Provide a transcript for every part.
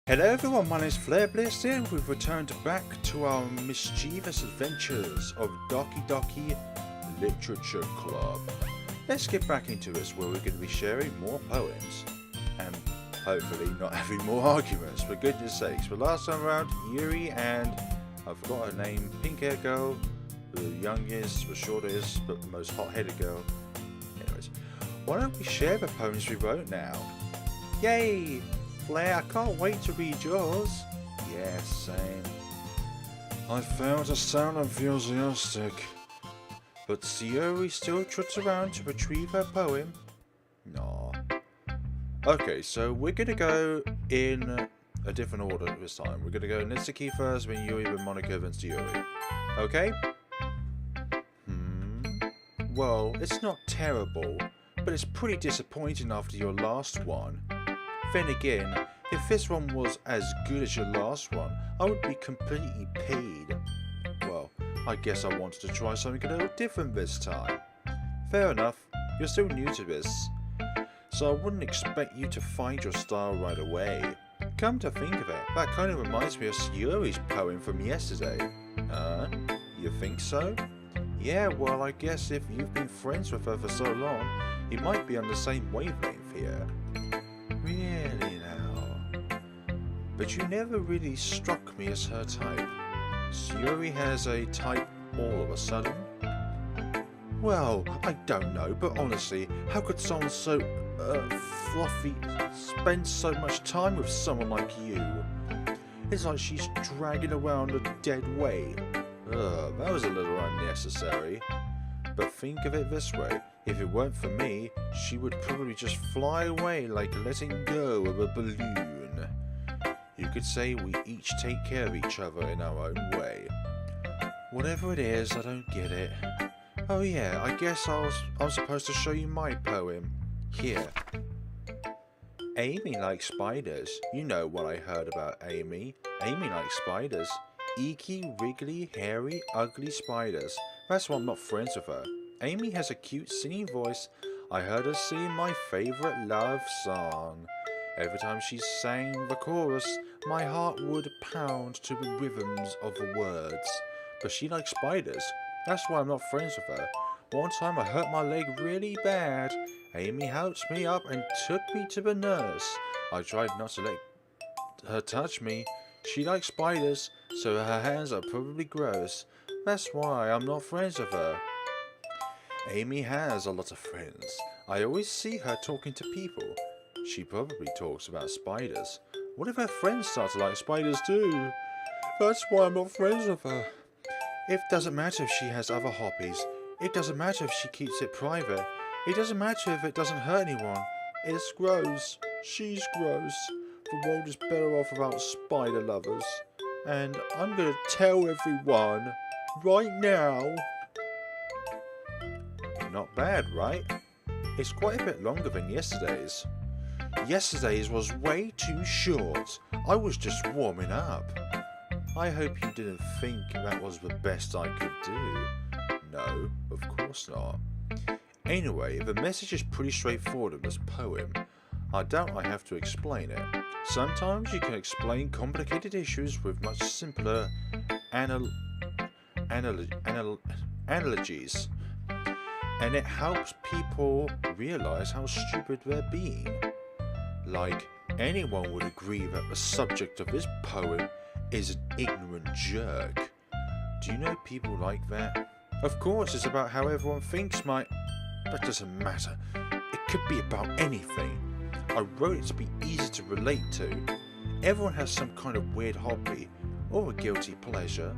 Hello everyone, my name is FlareBlitzed and we've returned back to our mischievous adventures of Doki Doki Literature Club. Let's get back into this where we're going to be sharing more poems and hopefully not having more arguments, for goodness sakes. But last time around, Yuri and, I forgot her name, pink hair girl, the youngest, the shortest, but the most hot-headed girl. Anyways, why don't we share the poems we wrote now? Yay! Flare, I can't wait to read yours. Yeah, same. I failed to sound enthusiastic, but Sayori still trots around to retrieve her poem. Nah. Okay, so we're gonna go in a different order this time. We're gonna go Natsuki first, then Yuri, then Monika, then Sayori. Okay? Well, it's not terrible, but it's pretty disappointing after your last one. Then again, if this one was as good as your last one, I would be completely paid. Well, I guess I wanted to try something a little different this time. Fair enough, you're still new to this, so I wouldn't expect you to find your style right away. Come to think of it, that kind of reminds me of Sayori's poem from yesterday. You think so? Yeah, well, I guess if you've been friends with her for so long, you might be on the same wavelength here. Really now? But you never really struck me as her type. Sayori has a type all of a sudden? Well, I don't know, but honestly, how could someone so, fluffy spend so much time with someone like you? It's like she's dragging around a dead weight. That was a little unnecessary. But think of it this way, if it weren't for me, she would probably just fly away like letting go of a balloon. You could say we each take care of each other in our own way. Whatever it is, I don't get it. Oh yeah, I guess I'm supposed to show you my poem. Here. Amy likes spiders. You know what I heard about Amy. Amy likes spiders. Icky, wriggly, hairy, ugly spiders. That's why I'm not friends with her. Amy has a cute singing voice. I heard her sing my favourite love song. Every time she sang the chorus, my heart would pound to the rhythms of the words. But she likes spiders. That's why I'm not friends with her. One time I hurt my leg really bad. Amy helped me up and took me to the nurse. I tried not to let her touch me. She likes spiders, so her hands are probably gross. That's why I'm not friends with her. Amy has a lot of friends. I always see her talking to people. She probably talks about spiders. What if her friends start to like spiders too? That's why I'm not friends with her. It doesn't matter if she has other hobbies. It doesn't matter if she keeps it private. It doesn't matter if it doesn't hurt anyone. It's gross. She's gross. The world is better off without spider lovers. And I'm gonna tell everyone right now. Not bad, right? It's quite a bit longer than yesterday's. Yesterday's was way too short. I was just warming up. I hope you didn't think that was the best I could do. No, of course not. Anyway, the message is pretty straightforward in this poem. I doubt I have to explain it. Sometimes you can explain complicated issues with much simpler analogies. And it helps people realize how stupid they're being. Like, anyone would agree that the subject of this poem is an ignorant jerk. Do you know people like that? Of course, it's about how everyone thinks that doesn't matter. It could be about anything. I wrote it to be easy to relate to. Everyone has some kind of weird hobby, or a guilty pleasure.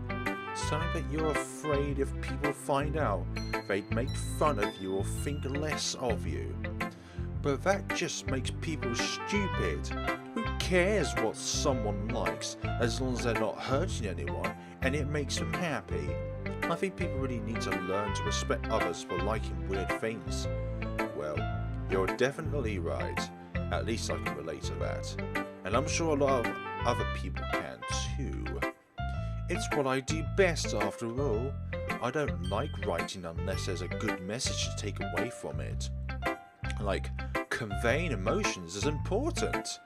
Something that you're afraid if people find out, they'd make fun of you or think less of you. But that just makes people stupid. Who cares what someone likes, as long as they're not hurting anyone and it makes them happy? I think people really need to learn to respect others for liking weird things. Well, you're definitely right. At least I can relate to that. And I'm sure a lot of other people can too. It's what I do best after all. I don't like writing unless there's a good message to take away from it. Like, conveying emotions is important.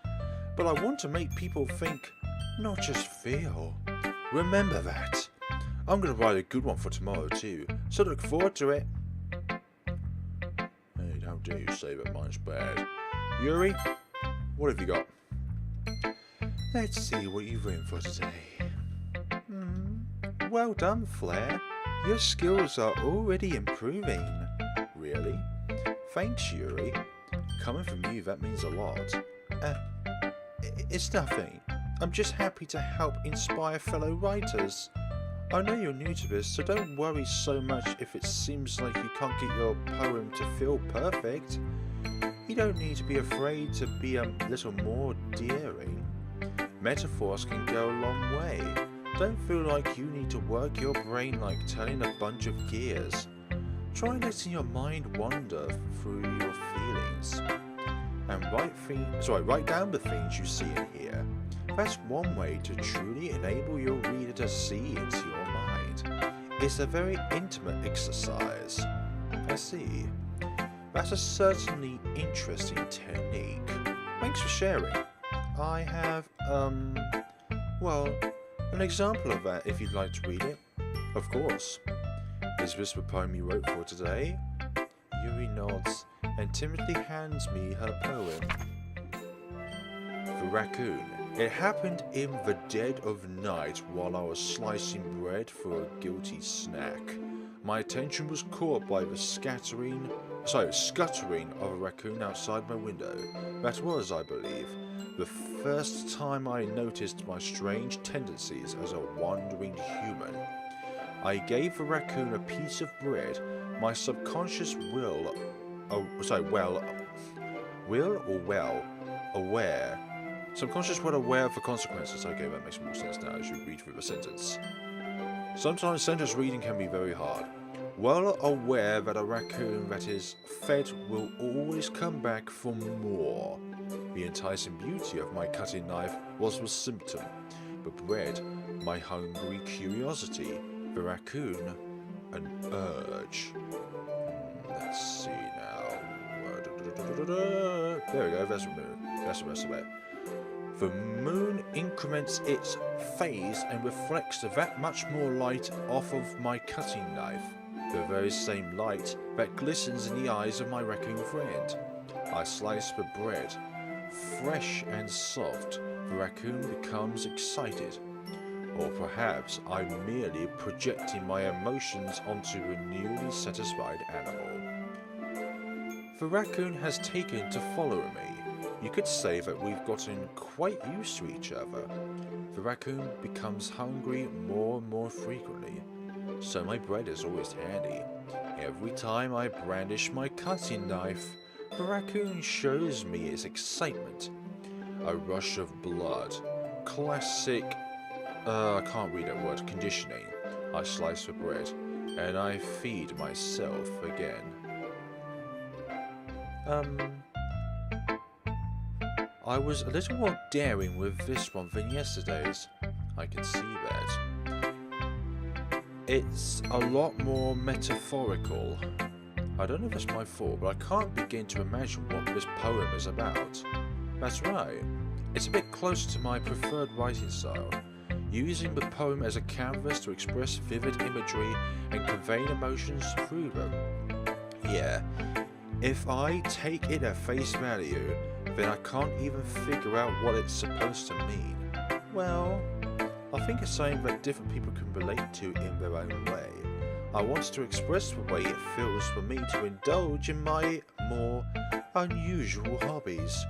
but I want to make people think, not just feel. Remember that. I'm going to write a good one for tomorrow too, so look forward to it. Hey, how dare you say that mine's bad. Yuri, what have you got? Let's see what you've written for today. Well done, Flare. Your skills are already improving. Really? Thanks, Yuri. Coming from you, that means a lot. It's nothing. I'm just happy to help inspire fellow writers. I know you're new to this, so don't worry so much if it seems like you can't get your poem to feel perfect. You don't need to be afraid to be a little more endearing. Metaphors can go a long way. Don't feel like you need to work your brain like turning a bunch of gears. Try letting your mind wander through your feelings. And write down the things you see and hear. That's one way to truly enable your reader to see into your mind. It's a very intimate exercise. I see. That's a certainly interesting technique. Thanks for sharing. I have, an example of that if you'd like to read it. Of course. Is this the poem you wrote for today? Yuri nods and timidly hands me her poem. The Raccoon. It happened in the dead of night while I was slicing bread for a guilty snack. My attention was caught by the scuttering of a raccoon outside my window. That was, I believe, the first time I noticed my strange tendencies as a wandering human. I gave the raccoon a piece of bread. My subconscious Subconscious well aware of the consequences. Okay, that makes more sense now as you read through the sentence. Sometimes sentence reading can be very hard. Well aware that a raccoon that is fed will always come back for more. The enticing beauty of my cutting knife was the symptom. The bread, my hungry curiosity. The raccoon, an urge. Let's see now. There we go, that's the moon. That's the rest of it. The moon increments its phase and reflects that much more light off of my cutting knife. The very same light that glistens in the eyes of my raccoon friend. I slice the bread. Fresh and soft, the raccoon becomes excited. Or perhaps I'm merely projecting my emotions onto a newly satisfied animal. The raccoon has taken to follow me. You could say that we've gotten quite used to each other. The raccoon becomes hungry more and more frequently, so my bread is always handy. Every time I brandish my cutting knife, the raccoon shows me its excitement. A rush of blood. Classic, I can't read that word, conditioning. I slice the bread, and I feed myself again. I was a little more daring with this one than yesterday's. I can see that. It's a lot more metaphorical. I don't know if it's my fault, but I can't begin to imagine what this poem is about. That's right. It's a bit closer to my preferred writing style, using the poem as a canvas to express vivid imagery and convey emotions through them. Yeah, if I take it at face value, then I can't even figure out what it's supposed to mean. Well, I think it's something that different people can relate to in their own way. I want to express the way it feels for me to indulge in my more unusual hobbies.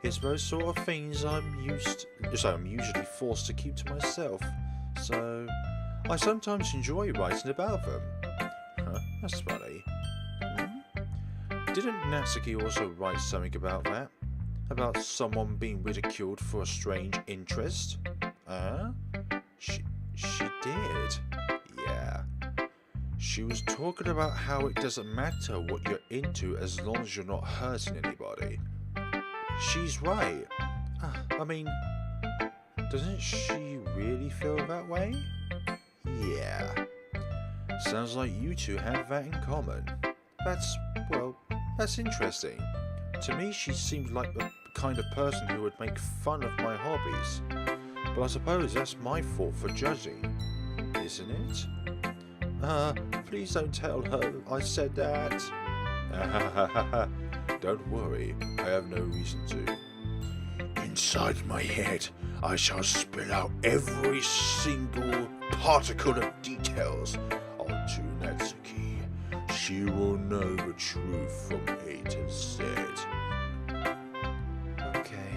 It's those sort of things I'm usually forced to keep to myself, so I sometimes enjoy writing about them. Huh, that's funny. Didn't Natsuki also write something about that? About someone being ridiculed for a strange interest? She did. Yeah. She was talking about how it doesn't matter what you're into as long as you're not hurting anybody. She's right. I mean, doesn't she really feel that way? Yeah. Sounds like you two have that in common. That's interesting. To me, she seemed like the kind of person who would make fun of my hobbies. But I suppose that's my fault for judging, isn't it? Please don't tell her I said that. Don't worry, I have no reason to. Inside my head, I shall spill out every single particle of details onto Natsuki. She will know the truth from A to Z. Okay,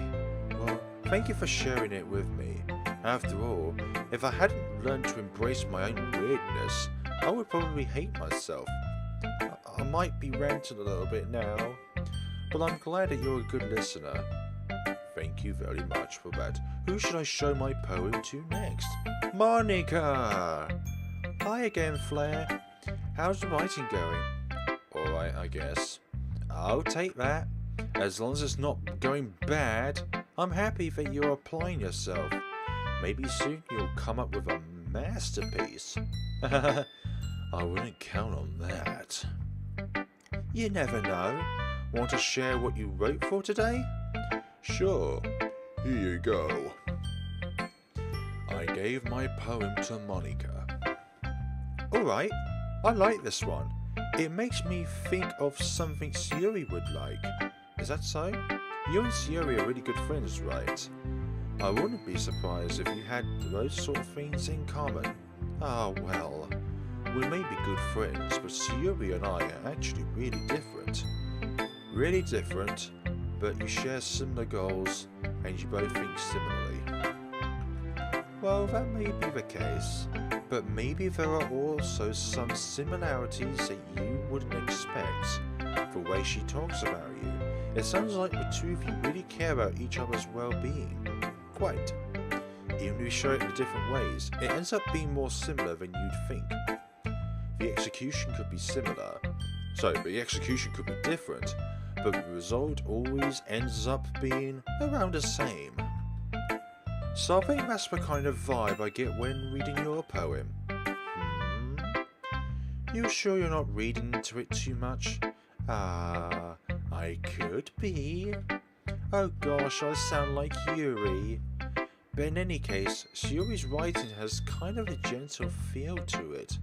well, thank you for sharing it with me. After all, if I hadn't learned to embrace my own weirdness, I would probably hate myself. I might be ranting a little bit now, but I'm glad that you're a good listener. Thank you very much for that. Who should I show my poem to next? Monika! Hi again, Flare. How's the writing going? Alright, I guess. I'll take that. As long as it's not going bad, I'm happy that you're applying yourself. Maybe soon you'll come up with a masterpiece. I wouldn't count on that. You never know. Want to share what you wrote for today? Sure. Here you go. I gave my poem to Monika. Alright, I like this one. It makes me think of something Sayori would like. Is that so? You and Sayori are really good friends, right? I wouldn't be surprised if you had those sort of things in common. Ah, well. We may be good friends, but Sayori and I are actually really different. Really different, but you share similar goals and you both think similarly. Well, that may be the case, but maybe there are also some similarities that you wouldn't expect. The way she talks about you, it sounds like the two of you really care about each other's well-being. Quite. Even if you show it in different ways, it ends up being more similar than you'd think. The execution could be similar. So, the execution could be different, but the result always ends up being around the same. So I think that's the kind of vibe I get when reading your poem. You sure you're not reading into it too much? I could be. Oh gosh, I sound like Yuri. But in any case, Sayori's writing has kind of a gentle feel to it.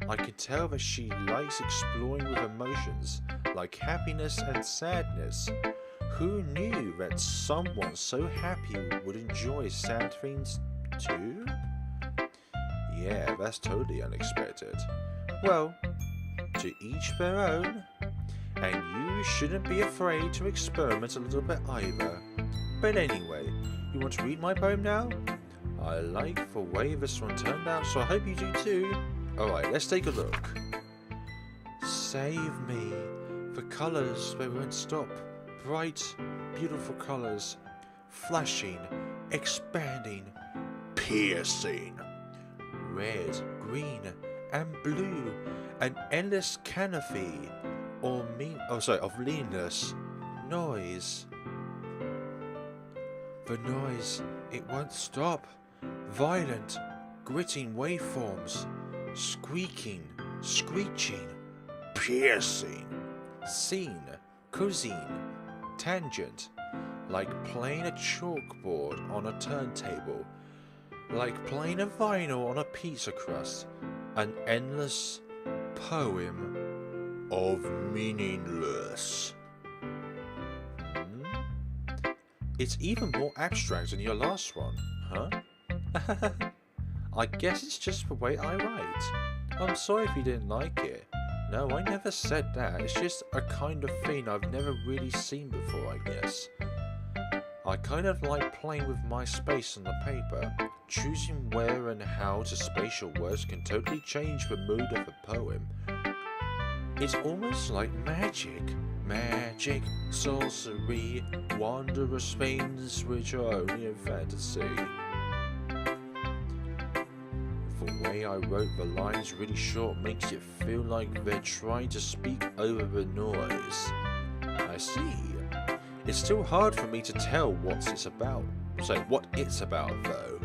I can tell that she likes exploring with emotions, like happiness and sadness. Who knew that someone so happy would enjoy sad things too? Yeah, that's totally unexpected. Well, to each their own. And you shouldn't be afraid to experiment a little bit either. But anyway, you want to read my poem now? I like the way this one turned out, so I hope you do too. Alright, let's take a look. Save me. The colours, they won't stop. Bright, beautiful colours. Flashing, expanding, piercing. Red, green, and blue. An endless canopy. Of leanness. Noise. The noise, it won't stop. Violent, gritting waveforms. Squeaking, screeching, piercing. Scene, cuisine, tangent. Like playing a chalkboard on a turntable. Like playing a vinyl on a pizza crust. An endless poem of meaningless. It's even more abstract than your last one, huh? I guess it's just the way I write. I'm sorry if you didn't like it. No, I never said that. It's just a kind of thing I've never really seen before, I guess. I kind of like playing with my space on the paper. Choosing where and how to space your words can totally change the mood of a poem. It's almost like magic. Magic, sorcery, wondrous things which are only in fantasy. The way I wrote the lines really short makes it feel like they're trying to speak over the noise. I see. It's still hard for me to tell what it's about. What it's about though.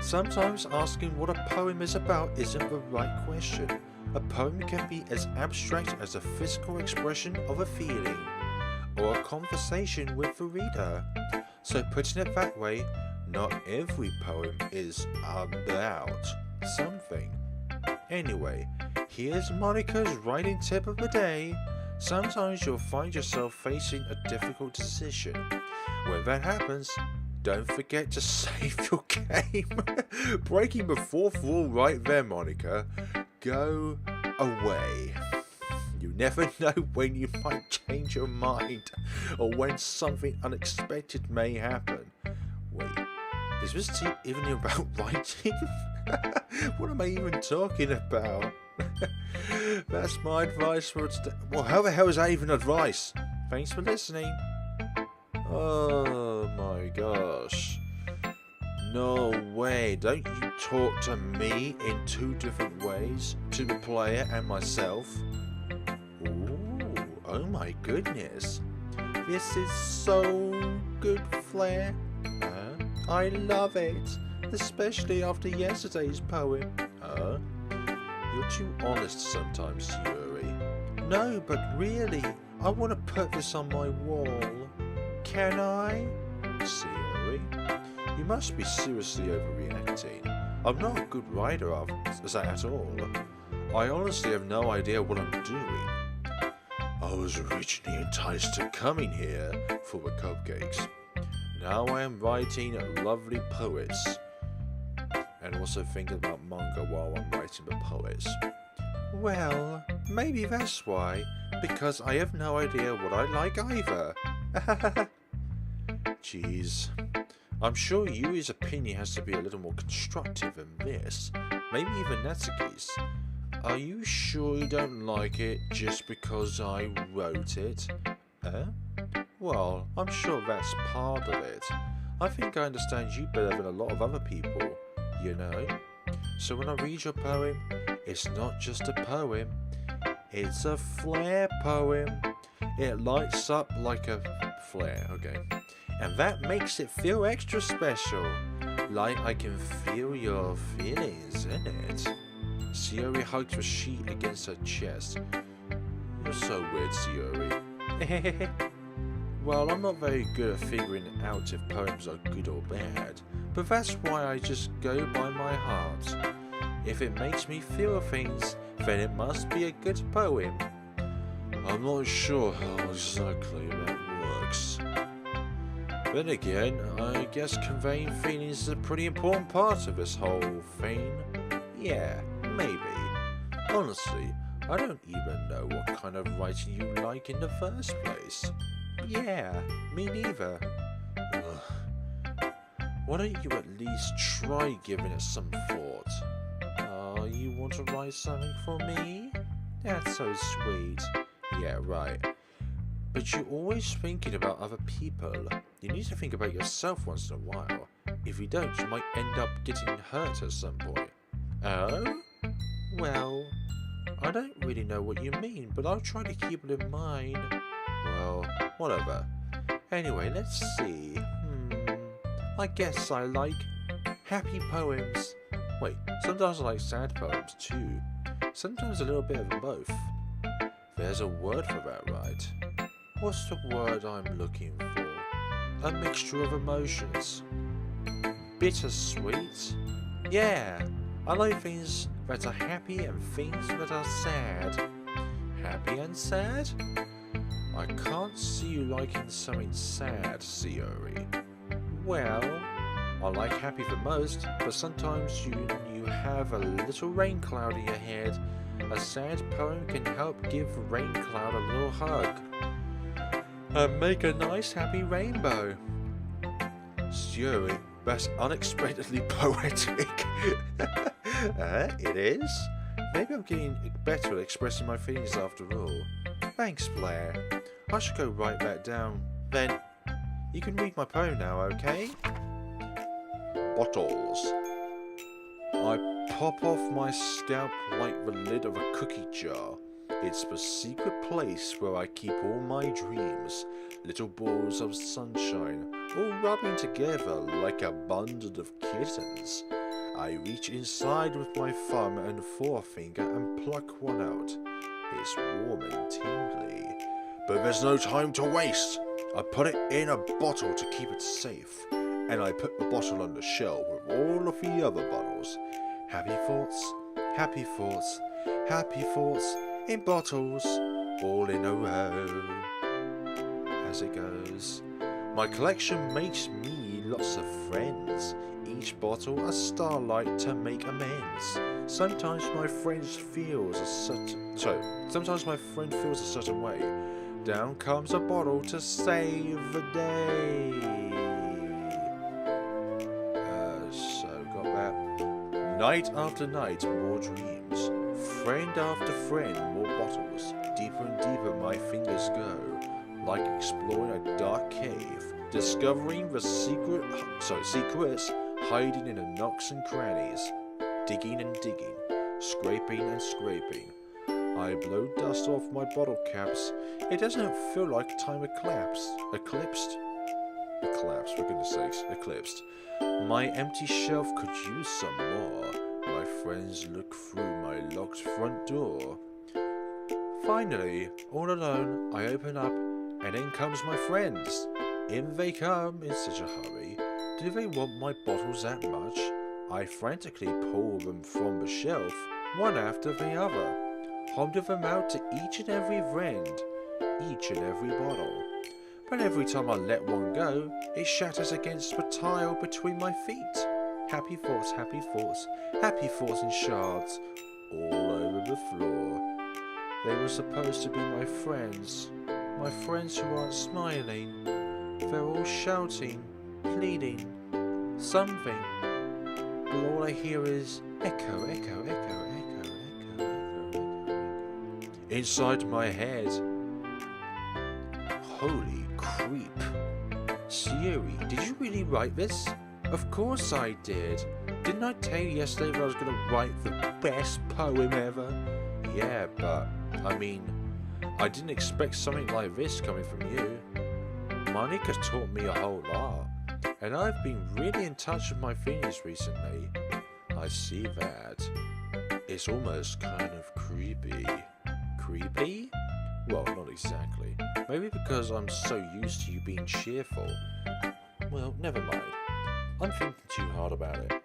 Sometimes asking what a poem is about isn't the right question. A poem can be as abstract as a physical expression of a feeling. or a conversation with the reader. So putting it that way, not every poem is about something. Anyway, here's Monika's writing tip of the day. Sometimes you'll find yourself facing a difficult decision. When that happens, don't forget to save your game. Breaking the fourth rule right there, Monika. Go away. You never know when you might change your mind or when something unexpected may happen. Wait, is this tip even about writing? What am I even talking about? That's my advice for today. Well, how the hell is that even advice? Thanks for listening. Oh my gosh. No way, don't you talk to me in two different ways, to the player and myself? Ooh, oh my goodness. This is so good, Flare. I love it, especially after yesterday's poem. You're too honest sometimes, Yuri. No, but really, I want to put this on my wall. Can I? Sayori, you must be seriously overreacting. I'm not a good writer at all. I honestly have no idea what I'm doing. I was originally enticed to coming here for the cupcakes. Now I am writing lovely poets. And also thinking about manga while I'm writing the poets. Well, maybe that's why, because I have no idea what I like either. Jeez. I'm sure Yuri's opinion has to be a little more constructive than this. Maybe even Natsuki's. Are you sure you don't like it just because I wrote it? Well, I'm sure that's part of it. I think I understand you better than a lot of other people, you know? So when I read your poem, it's not just a poem, it's a flare poem. It lights up like a flare, okay? And that makes it feel extra special. Like I can feel your feelings in it. Sayori hugged the sheet against her chest. You're so weird, Sayori. Well, I'm not very good at figuring out if poems are good or bad, but that's why I just go by my heart. If it makes me feel things, then it must be a good poem. I'm not sure how exactly that works. Then again, I guess conveying feelings is a pretty important part of this whole thing. Yeah, maybe. Honestly, I don't even know what kind of writing you like in the first place. Yeah, me neither. Why don't you at least try giving it some thought? You want to write something for me? That's so sweet. Yeah, right. But you're always thinking about other people. You need to think about yourself once in a while. If you don't, you might end up getting hurt at some point. Oh? Well, I don't really know what you mean, but I'll try to keep it in mind. Well, whatever. Anyway, let's see. I guess I like happy poems. Wait, sometimes I like sad poems too. Sometimes a little bit of both. There's a word for that, right? What's the word I'm looking for? A mixture of emotions. Bittersweet? Yeah, I like things that are happy and things that are sad. Happy and sad? I can't see you liking something sad, Sayori. Well, I like happy the most, but sometimes you have a little rain cloud in your head. A sad poem can help give the rain cloud a little hug. And make a nice happy rainbow. Sayori, that's unexpectedly poetic. It is? Maybe I'm getting better at expressing my feelings after all. Thanks, Flare. I should go write that down. Then, you can read my poem now, okay? Bottles. I pop off my scalp like the lid of a cookie jar. It's the secret place where I keep all my dreams. Little balls of sunshine, all rubbing together like a bundle of kittens. I reach inside with my thumb and forefinger and pluck one out. It's warm and tingly, But there's no time to waste. I put it in a bottle to keep it safe, and I put the bottle on the shelf with all of the other bottles. Happy thoughts, happy thoughts, happy thoughts in bottles, all in a row. As it goes, my collection makes me lots of friends. Each bottle a starlight to make amends. Sometimes my friend feels a certain way. Down comes a bottle to save the day. So got that. Night after night, more dreams. Friend after friend, more bottles. Deeper and deeper my fingers go. Like exploring a dark cave. Discovering the secrets hiding in the nooks and crannies. Digging and digging. Scraping and scraping. I blow dust off my bottle caps. It doesn't feel like time eclipsed. For goodness sakes, eclipsed. My empty shelf could use some more. My friends look through my locked front door. Finally, all alone, I open up, and in comes my friends. In they come in such a hurry. Do they want my bottles that much? I frantically pull them from the shelf, one after the other. Handing them out to each and every friend, each and every bottle. But every time I let one go, it shatters against the tile between my feet. Happy thoughts, happy thoughts, happy thoughts in shards, all over the floor. They were supposed to be my friends who aren't smiling. They're all shouting, pleading, something. But all I hear is echo, echo, echo, echo, echo, echo, echo. Inside my head. Holy creep. Sayori, did you really write this? Of course I did. Didn't I tell you yesterday that I was going to write the best poem ever? Yeah, but, I mean, I didn't expect something like this coming from you. Monika taught me a whole lot, and I've been really in touch with my feelings recently. I see that. It's almost kind of creepy. Creepy? Well, not exactly. Maybe because I'm so used to you being cheerful. Well, never mind. I'm thinking too hard about it.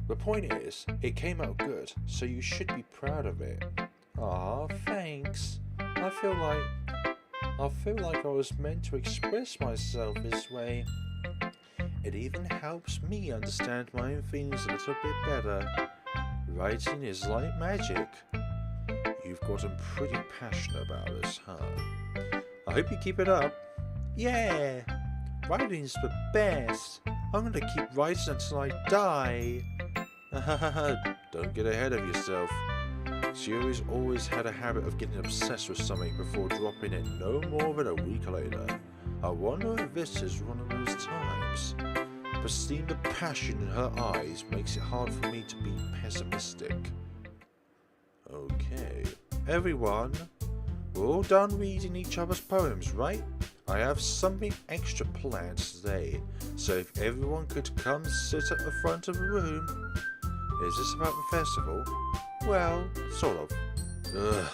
The point is, it came out good, so you should be proud of it. Aw, thanks. I feel like I was meant to express myself this way. It even helps me understand my own feelings a little bit better. Writing is like magic. You've gotten pretty passionate about this, huh? I hope you keep it up. Yeah! Writing's the best. I'm gonna keep writing until I die. Don't get ahead of yourself. Sayori's always had a habit of getting obsessed with something before dropping it no more than a week later. I wonder if this is one of those times. But seeing the passion in her eyes makes it hard for me to be pessimistic. Okay, everyone, we're all done reading each other's poems, right? I have something extra planned today, so if everyone could come sit at the front of the room. Is this about the festival? Well, sort of. Ugh.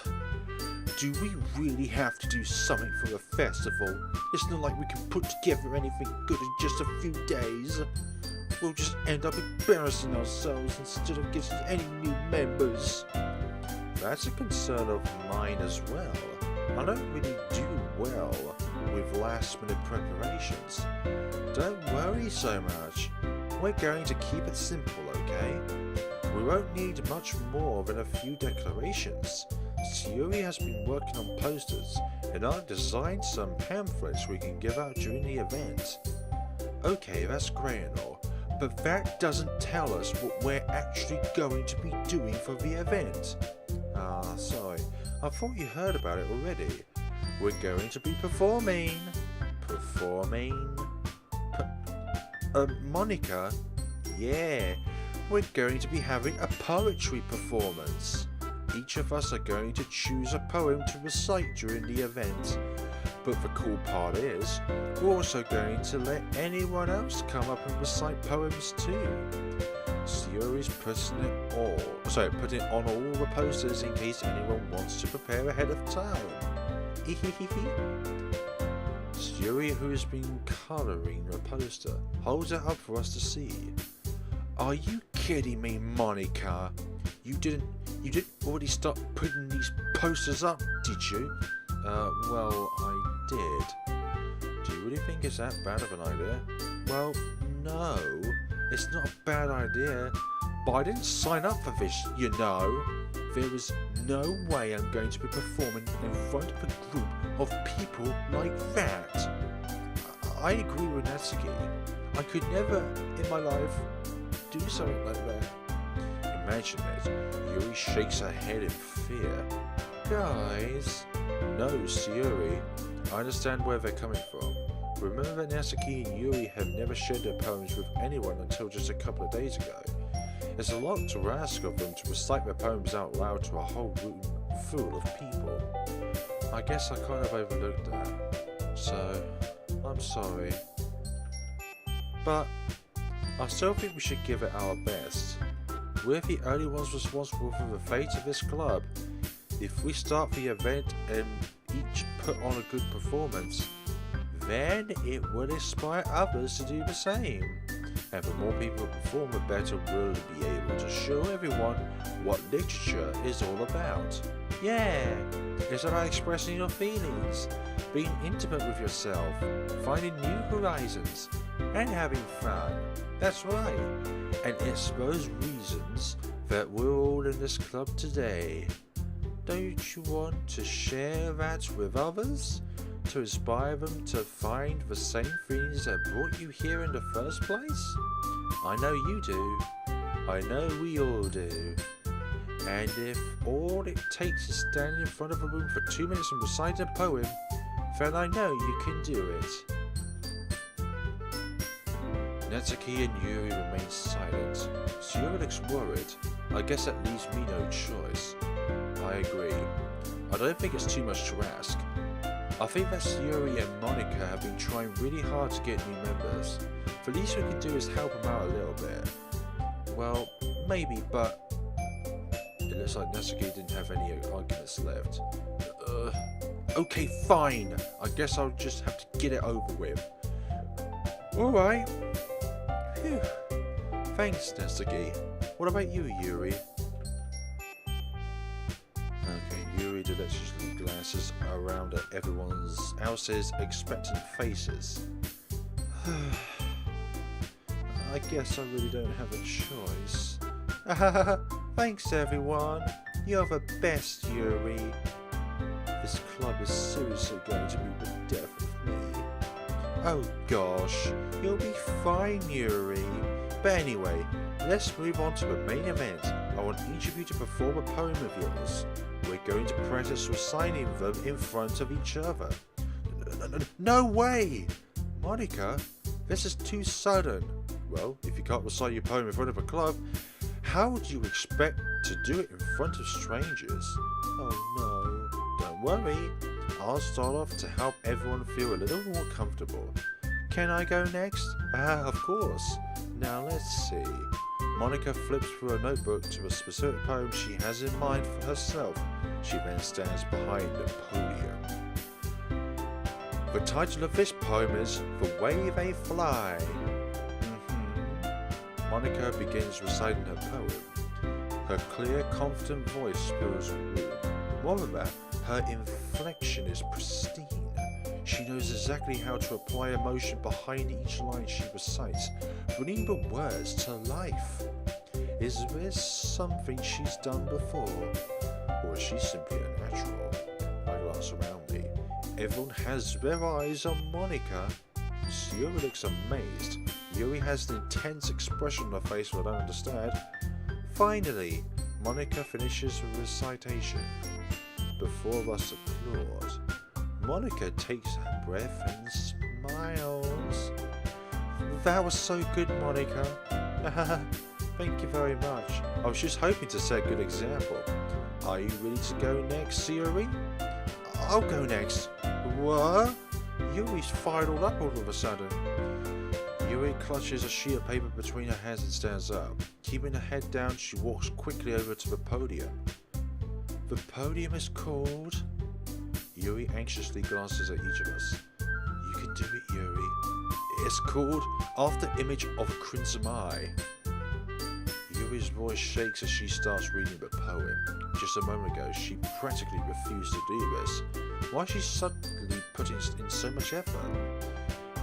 Do we really have to do something for the festival? It's not like we can put together anything good in just a few days. We'll just end up embarrassing ourselves instead of getting any new members. That's a concern of mine as well. I don't really do well with last-minute preparations. Don't worry so much. We're going to keep it simple, okay? We won't need much more than a few declarations. Yuri has been working on posters, and I've designed some pamphlets we can give out during the event. Okay, that's great and all, but that doesn't tell us what we're actually going to be doing for the event. Sorry, I thought you heard about it already. We're going to be performing. Monika? Yeah, we're going to be having a poetry performance. Each of us are going to choose a poem to recite during the event. But the cool part is, we're also going to let anyone else come up and recite poems too. Sayori's putting on all the posters in case anyone wants to prepare ahead of time. Yuri, who has been colouring the poster, holds it up for us to see. Are you kidding me, Monika? You didn't already start putting these posters up, did you? Well, I did. Do you really think it's that bad of an idea? Well, no, it's not a bad idea, but I didn't sign up for this, you know. There is no way I'm going to be performing in front of a group of people like that. I agree with Natsuki. I could never in my life do something like that. Imagine it. Yuri shakes her head in fear. Guys. No, Sayori. I understand where they're coming from. Remember that Natsuki and Yuri have never shared their poems with anyone until just a couple of days ago. It's a lot to ask of them to recite their poems out loud to a whole room full of people. I guess I kind of overlooked that. So, I'm sorry. But I still think we should give it our best. We're the only ones responsible for the fate of this club. If we start the event and each put on a good performance, then it will inspire others to do the same. And the more people perform, the better we'll be able to show everyone what literature is all about. Yeah, it's about expressing your feelings, being intimate with yourself, finding new horizons, and having fun. That's right, and it's those reasons that we're all in this club today. Don't you want to share that with others? To inspire them to find the same things that brought you here in the first place? I know you do. I know we all do. And if all it takes is standing in front of a room for 2 minutes and reciting a poem, then I know you can do it. Natsuki and Yuri remain silent. Sayori looks worried. I guess that leaves me no choice. I agree. I don't think it's too much to ask. I think that Yuri and Monika have been trying really hard to get new members. The least we can do is help them out a little bit. Well, maybe, but it looks like Natsuki didn't have any arguments left. Okay, fine. I guess I'll just have to get it over with. Alright. Phew. Thanks, Natsuki. What about you, Yuri? Yuri deliciously glances around at everyone else's expectant faces. I guess I really don't have a choice. Thanks everyone. You're the best, Yuri. This club is seriously going to be the death of me. Oh gosh, you'll be fine, Yuri. But anyway, let's move on to the main event. I want each of you to perform a poem of yours. We're going to practice reciting them in front of each other. No way! Monika, this is too sudden. Well, if you can't recite your poem in front of a club, how would you expect to do it in front of strangers? Oh no, don't worry. I'll start off to help everyone feel a little more comfortable. Can I go next? Of course. Now let's see. Monika flips through a notebook to a specific poem she has in mind for herself. She then stands behind the podium. The title of this poem is The Way They Fly. Monika begins reciting her poem. Her clear, confident voice fills the room. More than that, her inflection is pristine. She knows exactly how to apply emotion behind each line she recites, bringing the words to life. Is this something she's done before? Or is she simply a natural? I glance around me. Everyone has their eyes on Monika. Sayori looks amazed. Yuri has an intense expression on her face that I don't understand. Finally, Monika finishes the recitation. Before us applaud. Monika takes a breath and smiles. That was so good, Monika. Thank you very much. I was just hoping to set a good example. Are you ready to go next, Sayori? I'll go next. What? Yuri's fired all up all of a sudden. Yuri clutches a sheet of paper between her hands and stands up. Keeping her head down, she walks quickly over to the podium. The podium is called... Yuri anxiously glances at each of us. You can It's called After Image of Crimson Eye. Yuri's voice shakes as she starts reading the poem. Just a moment ago, she practically refused to do this. Why is she suddenly putting in so much effort?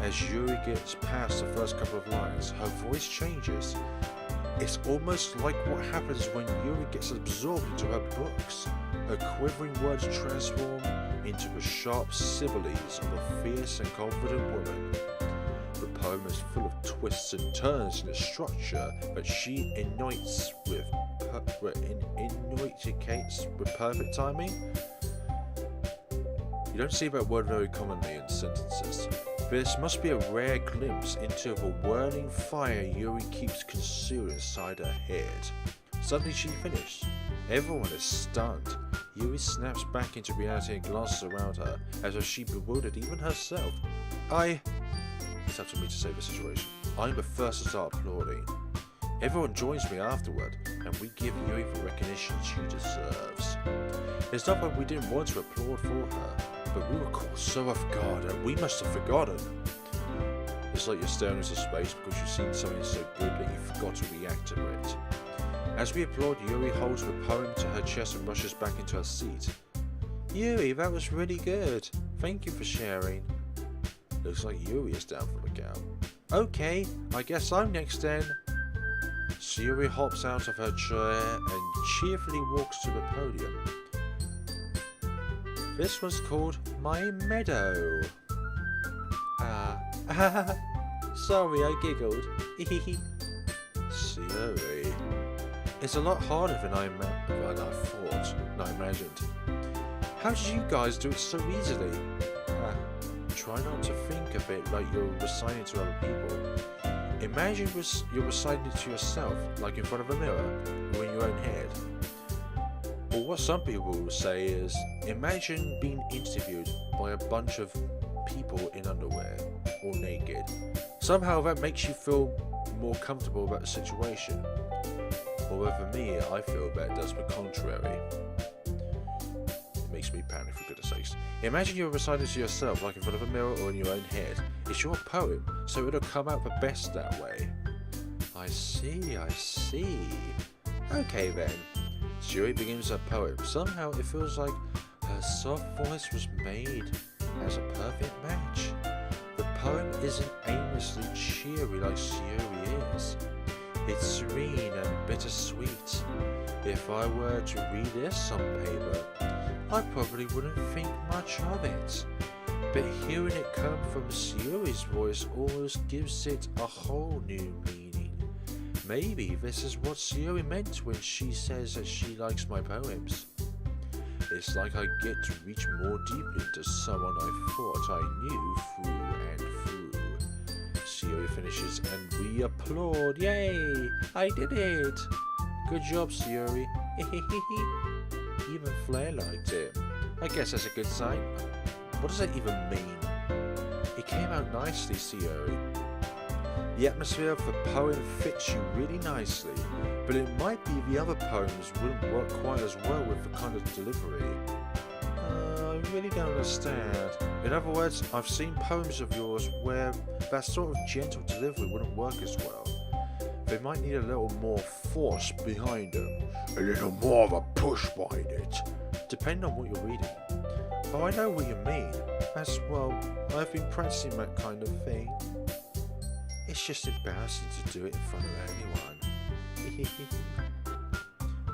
As Yuri gets past the first couple of lines, her voice changes. It's almost like what happens when Yuri gets absorbed into her books. Her quivering words transform into the sharp sibilantes of a fierce and confident woman. The poem is full of twists and turns in its structure, but she innovates with perfect timing. You don't see that word very commonly in sentences. This must be a rare glimpse into the whirling fire Yuri keeps concealed inside her head. Suddenly she finished. Everyone is stunned. Yuri snaps back into reality and glances around her, as if she bewildered even herself. It's up to me to save the situation. I'm the first to start applauding. Everyone joins me afterward, and we give Yuri the recognition she deserves. It's not that we didn't want to applaud for her, but we were caught so off guard and we must have forgotten. It's like you're staring into space because you've seen something so good that you forgot to react to it. As we applaud, Yuri holds the poem to her chest and rushes back into her seat. Yuri, that was really good. Thank you for sharing. Looks like Yuri is down for the count. Okay, I guess I'm next then. Sayori hops out of her chair and cheerfully walks to the podium. This was called My Meadow. Sorry, I giggled. Sayori. It's a lot harder than I thought and I imagined. How did you guys do it so easily? Try not to think of it like you're reciting to other people. Imagine you're reciting it to yourself, like in front of a mirror, or in your own head. Or what some people will say is, imagine being interviewed by a bunch of people in underwear, or naked. Somehow that makes you feel more comfortable about the situation. Although for me, I feel that it does the contrary. Makes me panic for goodness sakes. Imagine you're reciting to yourself like in front of a mirror or in your own head. It's your poem, so it'll come out the best that way. I see. Okay then. Sayori begins her poem. Somehow it feels like her soft voice was made as a perfect match. The poem isn't aimlessly cheery like Sayori is. It's serene and bittersweet. If I were to read this on paper, I probably wouldn't think much of it, but hearing it come from Sayori's voice almost gives it a whole new meaning. Maybe this is what Sayori meant when she says that she likes my poems. It's like I get to reach more deeply into someone I thought I knew through and through. Sayori finishes and we applaud. Yay! I did it! Good job, Sayori. Even Flare liked it. I guess that's a good sign. What does that even mean? It came out nicely, Sayori. The atmosphere of the poem fits you really nicely, but it might be the other poems wouldn't work quite as well with the kind of delivery. I really don't understand. In other words, I've seen poems of yours where that sort of gentle delivery wouldn't work as well. They might need a little more force behind them, a little more of a push behind it, depending on what you're reading. But I know what you mean, as well, I've been practicing that kind of thing. It's just embarrassing to do it in front of anyone.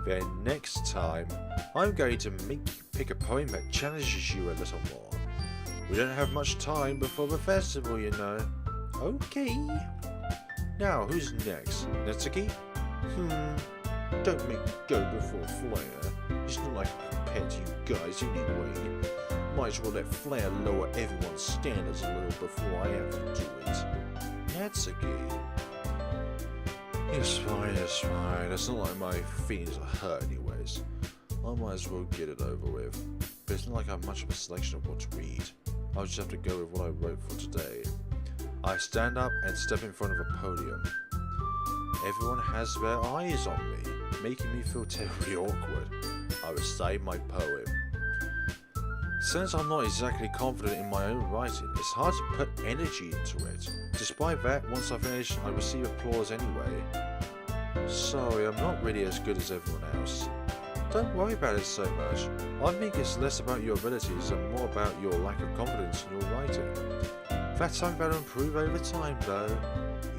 Then next time, I'm going to make you pick a poem that challenges you a little more. We don't have much time before the festival, you know. Okay. Now, who's next? Natsuki? Don't make me go before Flare. He's not like compared to you guys anyway. Might as well let Flare lower everyone's standards a little before I have to do it. Natsuki? It's fine. It's not like my feelings are hurt anyways. I might as well get it over with. But it's not like I have much of a selection of what to read. I'll just have to go with what I wrote for today. I stand up and step in front of a podium. Everyone has their eyes on me, making me feel terribly awkward. I recite my poem. Since I'm not exactly confident in my own writing, it's hard to put energy into it. Despite that, once I finish, I receive applause anyway. Sorry, I'm not really as good as everyone else. Don't worry about it so much. I think it's less about your abilities and more about your lack of confidence in your writing. That's something that'll improve over time though.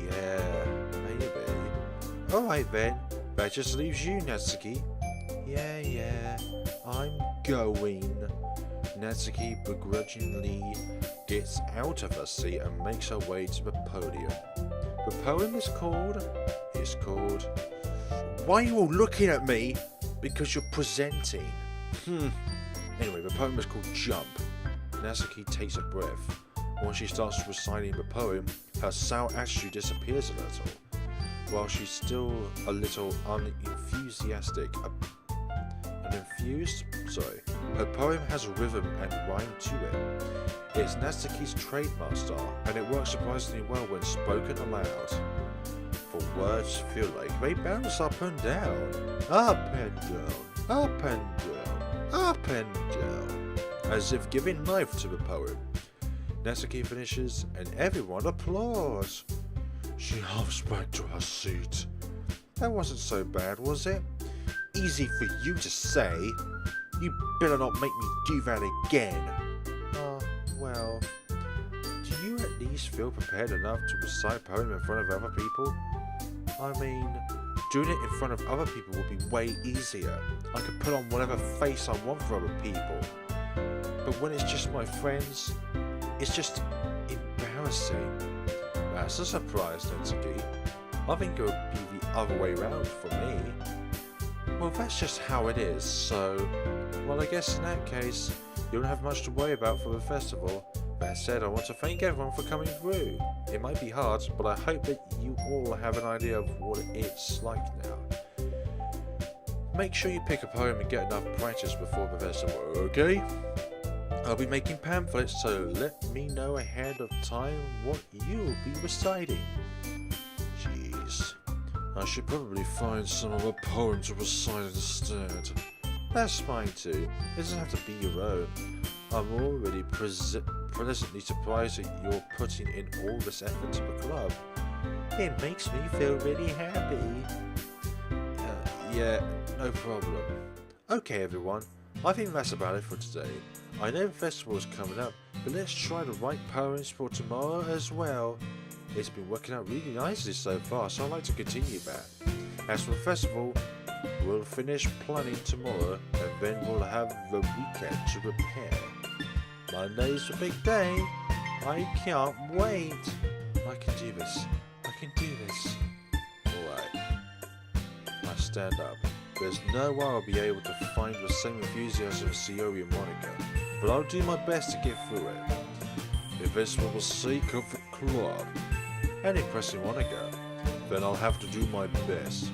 Yeah, maybe. Alright then, that just leaves you, Natsuki. Yeah, I'm going. Natsuki begrudgingly gets out of her seat and makes her way to the podium. The poem is called... Why are you all looking at me? Because you're presenting. Anyway, the poem is called Jump. Natsuki takes a breath. When she starts reciting the poem, her sour attitude disappears a little. While she's still a little unenthusiastic, her poem has rhythm and rhyme to it. It's Natsuki's trademark style, and it works surprisingly well when spoken aloud. For words feel like they bounce up and down, up and down, up and down, up and down, as if giving life to the poem. Natsuki finishes, and everyone applauds. She hops back to her seat. That wasn't so bad, was it? Easy for you to say. You better not make me do that again. Well, do you at least feel prepared enough to recite a poem in front of other people? I mean, doing it in front of other people would be way easier. I could put on whatever face I want for other people. But when it's just my friends, it's just embarrassing. That's a surprise, Natsuki. I think it would be the other way round for me. Well, that's just how it is, so... Well, I guess in that case, you don't have much to worry about for the festival. That said, I want to thank everyone for coming through. It might be hard, but I hope that you all have an idea of what it's like now. Make sure you pick a poem and get enough practice before the festival, okay? I'll be making pamphlets, so let me know ahead of time what you'll be reciting. Jeez, I should probably find some other poem to recite instead. That's fine too, it doesn't have to be your own. I'm already pleasantly surprised that you're putting in all this effort to the club. It makes me feel really happy. Yeah, no problem. Okay everyone, I think that's about it for today. I know the festival is coming up, but let's try to write poems for tomorrow as well. It's been working out really nicely so far, so I'd like to continue that. As for the festival, we'll finish planning tomorrow, and then we'll have the weekend to prepare. Monday's the big day. I can't wait. I can do this. I can do this. Alright. I stand up. There's no way I'll be able to find the same enthusiasm as Yuri and Monika, but I'll do my best to get through it. If it's for the sake of the club and impressing Monika, then I'll have to do my best.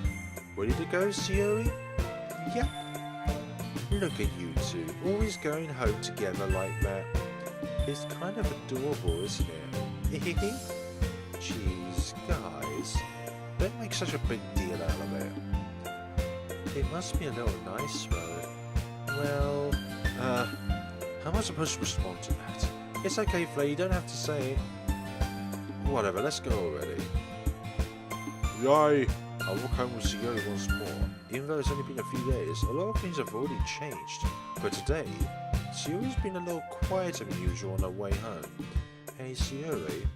Ready to go, Sayori? Yep. Look at you two, always going home together like that. It's kind of adorable, isn't it? Jeez, guys, don't make such a big deal out of it. It must be a little nice, though. Well, how am I supposed to respond to that? It's okay, Flare, you don't have to say it. Whatever, let's go already. Yay! I'll walk home with Sayori once more. Even though it's only been a few days, a lot of things have already changed. But today, Sayori's been a little quieter than usual on her way home. Hey Sayori.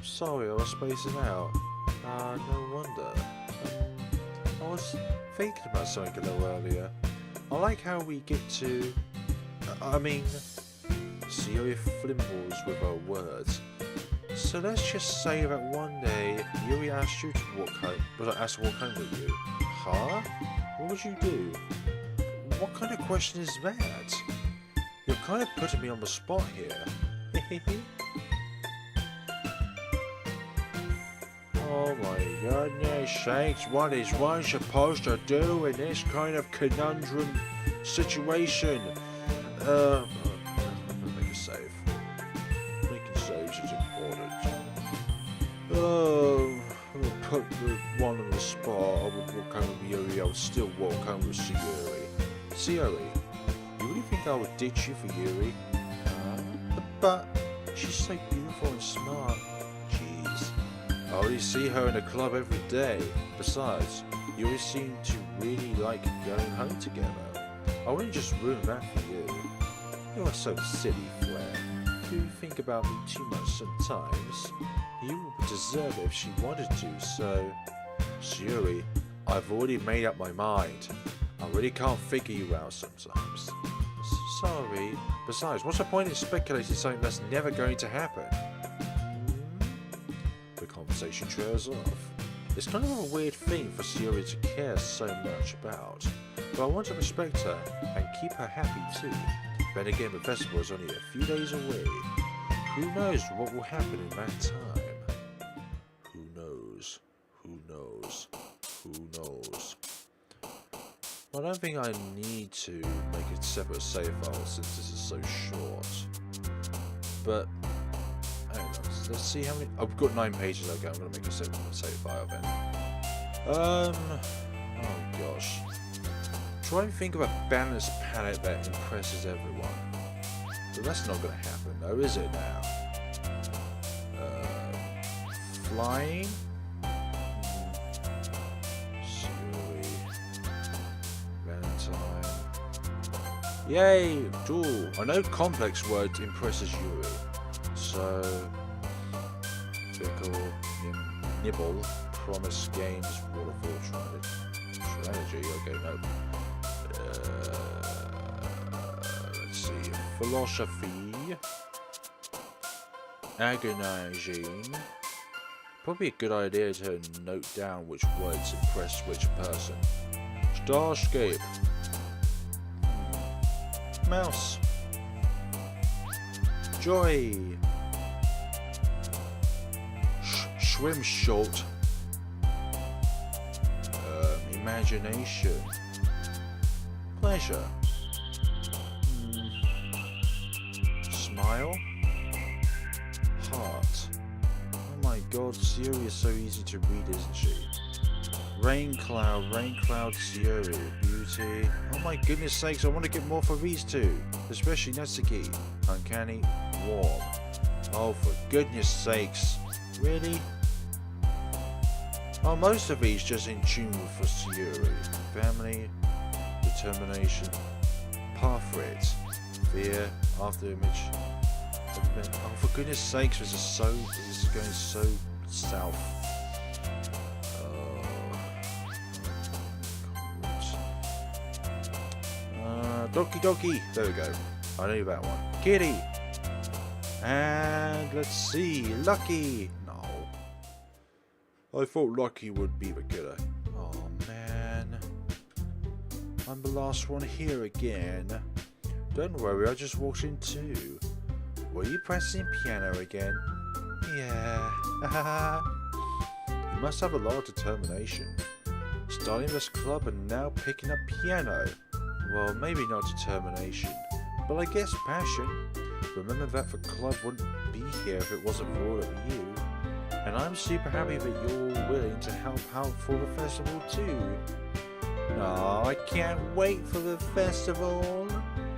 Sorry, I was spacing out. No wonder. I was thinking about something a little earlier. I like how we get to... Sayori flimbles with her words. So let's just say that one day, Yuri asked you to walk home, asked to walk home with you. Huh? What would you do? What kind of question is that? You're kind of putting me on the spot here. Oh my goodness sakes, what is one supposed to do in this kind of conundrum situation? Make a save. Making saves is important. I'm gonna put the one on the spot. I would walk home with Yuri, I would still walk home with Sayori. Sayori, you really think I would ditch you for Yuri? But she's so beautiful and smart. I already see her in the club every day. Besides, you always seem to really like going home together. I wouldn't just ruin that for you. You're so silly, Flare. You think about me too much sometimes. You would deserve it if she wanted to, so... Sayori, I've already made up my mind. I really can't figure you out sometimes. Sorry. Besides, what's the point in speculating something that's never going to happen? The conversation trails off. It's kind of a weird thing for Sayori to care so much about, but I want to respect her and keep her happy too. Then again, the festival is only a few days away. Who knows what will happen in that time? Who knows? Who knows? Who knows? I don't think I need to make a separate save file since this is so short. But, hang on, let's see how many... I've got 9 pages, okay, I'm going to make a separate save file then. Oh gosh. Try and think of a balanced palette that impresses everyone. But that's not going to happen though, is it now? Flying? Yay! Cool. I know complex word impresses Yuri. So... Fickle, nibble, promise, games, waterfall, strategy, okay, no. Let's see. Philosophy. Agonizing. Probably a good idea to note down which words impress which person. Starscape. Mouse. Joy. Swim short. Imagination. Pleasure. Smile. Heart. Oh my god, Sayori is so easy to read, isn't she? Rain cloud, Sayori, beauty. Oh my goodness sakes, I want to get more for these two. Especially Natsuki. Uncanny, warm. Oh, for goodness sakes. Really? Oh, most of these just in tune for Sayori. Family, determination, pathways, fear, after image. Oh, for goodness sakes, this is going so south. Doki Doki. There we go. I knew that one. Kitty. And let's see. Lucky. No. I thought Lucky would be the killer. Oh man. I'm the last one here again. Don't worry, I just walked in too. Were you pressing piano again? Yeah. You must have a lot of determination. Starting this club and now picking up piano. Well, maybe not determination, but I guess passion. Remember that the club wouldn't be here if it wasn't for all of you. And I'm super happy that you're all willing to help out for the festival too. Oh, I can't wait for the festival.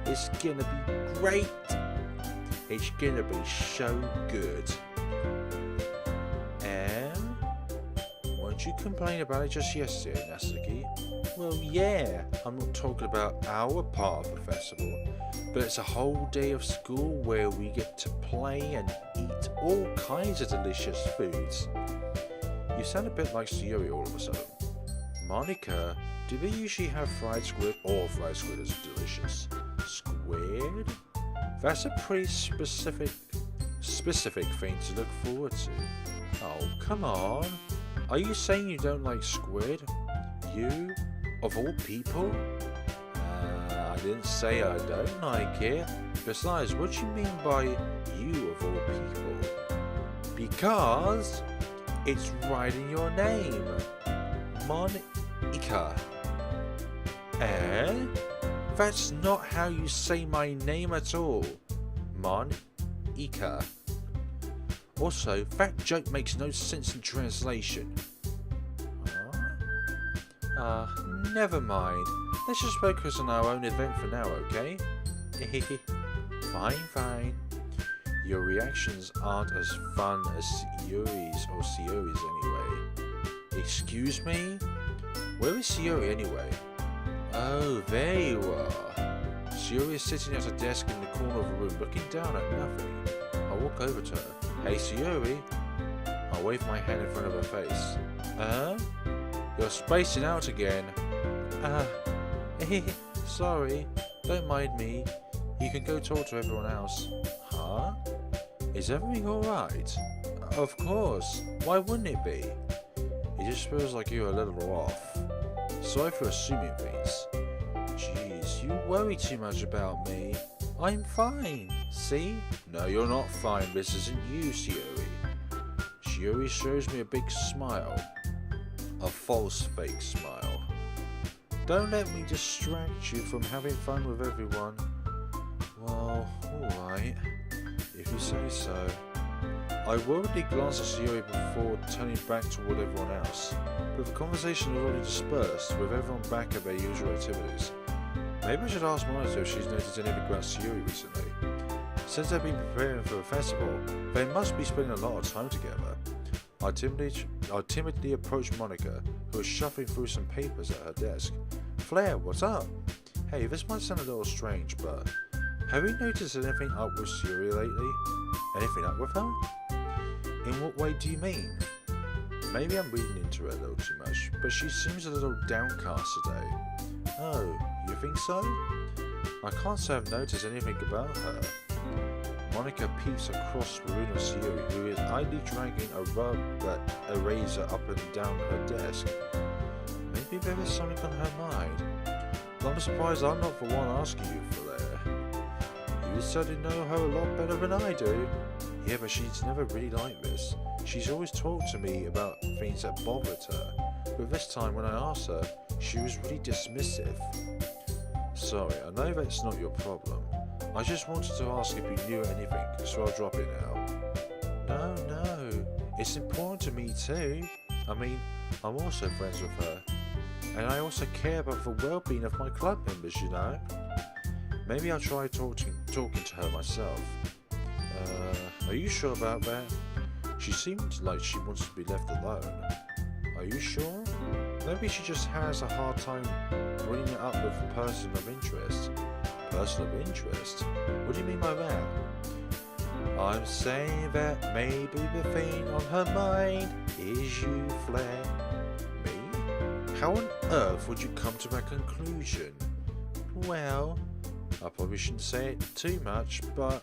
It's gonna be great. It's gonna be so good. And won't you complain about it just yesterday, Natsuki? Well, yeah, I'm not talking about our part of the festival, but it's a whole day of school where we get to play and eat all kinds of delicious foods. You sound a bit like Sayori all of a sudden. Monika, do they usually have fried squid? All fried squid is delicious. Squid? That's a pretty specific thing to look forward to. Oh, come on. Are you saying you don't like squid? You? Of all people? I didn't say I don't like it. Besides, what do you mean by you of all people? Because it's right in your name. Monika. And that's not how you say my name at all. Monika. Also, that joke makes no sense in translation. Never mind. Let's just focus on our own event for now, okay? Fine. Your reactions aren't as fun as Yuri's or Sayori's anyway. Excuse me? Where is Sayori anyway? Oh, there you are. Sayori is sitting at a desk in the corner of the room looking down at nothing. I walk over to her. Hey Sayori. I wave my hand in front of her face. You're spacing out again. Sorry. Don't mind me. You can go talk to everyone else. Huh? Is everything alright? Of course. Why wouldn't it be? It just feels like you're a little off. Sorry for assuming things. Jeez, you worry too much about me. I'm fine. See? No, you're not fine. This isn't you, Sayori. Sayori shows me a big smile. A false fake smile. Don't let me distract you from having fun with everyone. Well, alright. If you say so. I worriedly glanced at Sayori before turning back toward everyone else, but the conversation had already dispersed, with everyone back at their usual activities. Maybe I should ask Monika if she's noticed anything about Sayori recently. Since they've been preparing for the festival, they must be spending a lot of time together. I timidly approached Monika, who was shuffling through some papers at her desk. Flare, what's up? Hey, this might sound a little strange, but have you noticed anything up with Sayori lately? Anything up with her? In what way do you mean? Maybe I'm reading into her a little too much, but she seems a little downcast today. Oh, you think so? I can't say I've noticed anything about her. Monika peeps across the room of Sayori, who is idly dragging a rubber eraser up and down her desk. Maybe there is something on her mind. But I'm surprised I'm not the one asking you for that. You certainly know her a lot better than I do. Yeah, but she's never really like this. She's always talked to me about things that bothered her, but this time when I asked her, she was really dismissive. Sorry, I know that's not your problem. I just wanted to ask if you knew anything, so I'll drop it now. No, it's important to me too. I mean, I'm also friends with her, and I also care about the well-being of my club members, you know. Maybe I'll try talking to her myself. Are you sure about that? She seemed like she wants to be left alone. Are you sure? Maybe she just has a hard time bringing it up with a person of interest. Person of interest? What do you mean by that? I'm saying that maybe the thing on her mind is you, Flare. Me? How on earth would you come to that conclusion? Well, I probably shouldn't say it too much, but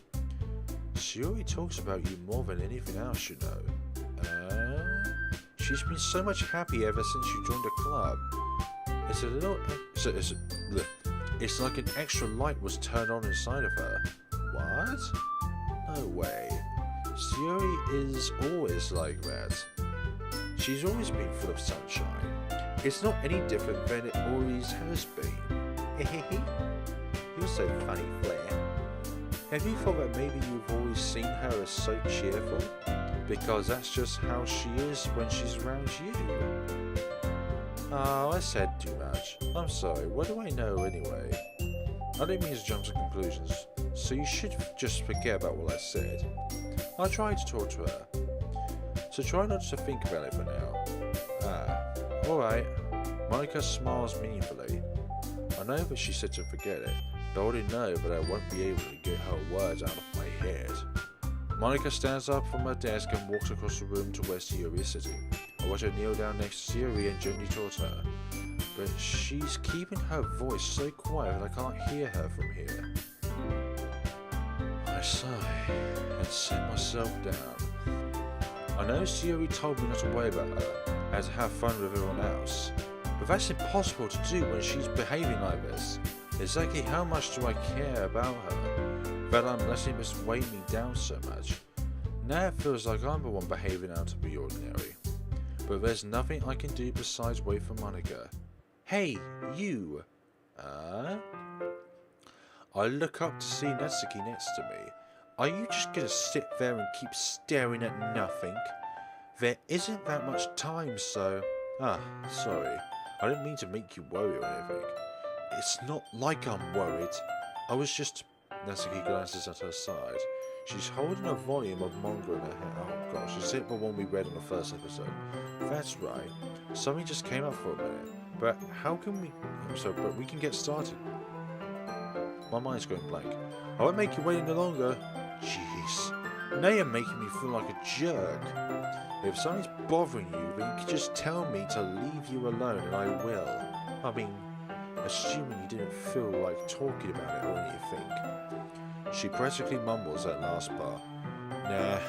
Sayori talks about you more than anything else, you know. She's been so much happier ever since you joined the club. It's a little... It's like an extra light was turned on inside of her. What? No way. Sayori is always like that. She's always been full of sunshine. It's not any different than it always has been. You're so funny, Flare. Have you thought that maybe you've always seen her as so cheerful? Because that's just how she is when she's around you. Oh, I said too much. I'm sorry, what do I know anyway? I didn't mean to jump to conclusions, so you should just forget about what I said. I tried to talk to her, so try not to think about it for now. Alright. Monika smiles meaningfully. I know that she said to forget it, but I already know that I won't be able to get her words out of my head. Monika stands up from her desk and walks across the room to where Sayori is sitting. I watch her kneel down next to Sayori and gently talk to her, but she's keeping her voice so quiet that I can't hear her from here. I sigh and sit myself down. I know Sayori told me not to worry about her and to have fun with everyone else, but that's impossible to do when she's behaving like this. Exactly how much do I care about her that I'm letting this weigh me down so much? Now it feels like I'm the one behaving out of the ordinary. But there's nothing I can do besides wait for Monika. Hey, you! I look up to see Natsuki next to me. Are you just gonna sit there and keep staring at nothing? There isn't that much time, so... sorry. I didn't mean to make you worry or anything. It's not like I'm worried. I was just... Natsuki glances at her side. She's holding a volume of manga in her hand. Oh gosh, is it the one we read in the first episode? That's right. Something just came up for a minute. But how can we... but we can get started. My mind's going blank. I won't make you wait any longer. Jeez. Now you're making me feel like a jerk. If something's bothering you, then you can just tell me to leave you alone and I will. I mean, assuming you didn't feel like talking about it or anything. She practically mumbles that last part. Nah,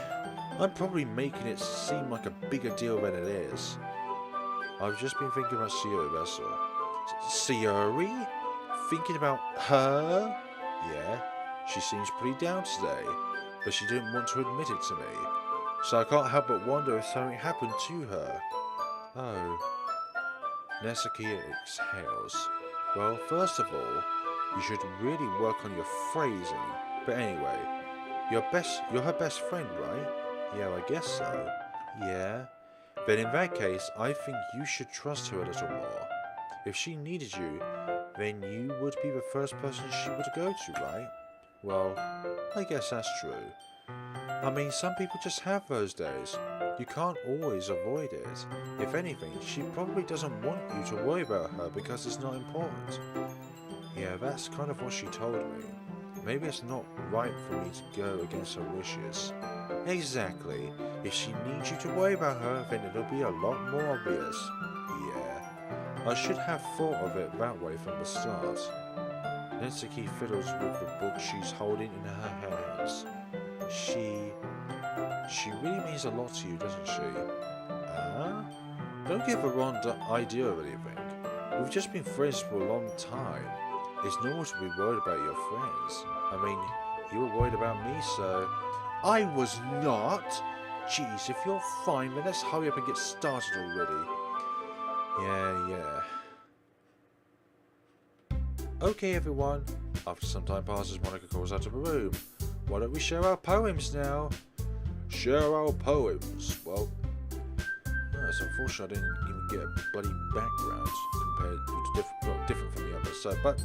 I'm probably making it seem like a bigger deal than it is. I've just been thinking about Sayori, that's all. Sayori? Thinking about her? Yeah, she seems pretty down today, but she didn't want to admit it to me. So I can't help but wonder if something happened to her. Oh. Natsuki exhales. Well, first of all, you should really work on your phrasing. But anyway, you're her best friend, right? Yeah, I guess so. Yeah. Then in that case, I think you should trust her a little more. If she needed you, then you would be the first person she would go to, right? Well, I guess that's true. I mean, some people just have those days. You can't always avoid it. If anything, she probably doesn't want you to worry about her because it's not important. Yeah, that's kind of what she told me. Maybe it's not right for me to go against her wishes. Exactly. If she needs you to worry about her, then it'll be a lot more obvious. Yeah. I should have thought of it that way from the start. Natsuki fiddles with the book she's holding in her hands. She really means a lot to you, doesn't she? Don't give the wrong idea of anything. We've just been friends for a long time. It's normal to be worried about your friends. I mean, you were worried about me, so... I was not! Jeez, if you're fine, then let's hurry up and get started already. Yeah. Okay, everyone. After some time passes, Monika calls out of the room. Why don't we share our poems now? Share our poems. Well, it's unfortunate I didn't even get a bloody background compared to different from the others. So, but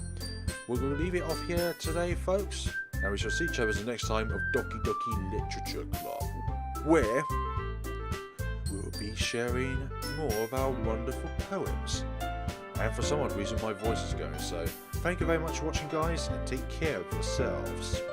we're going to leave it off here today, folks. And we shall see each other the next time of Doki Doki Literature Club, where we'll be sharing more of our wonderful poems. And for some odd reason, my voice is going. So, thank you very much for watching, guys, and take care of yourselves.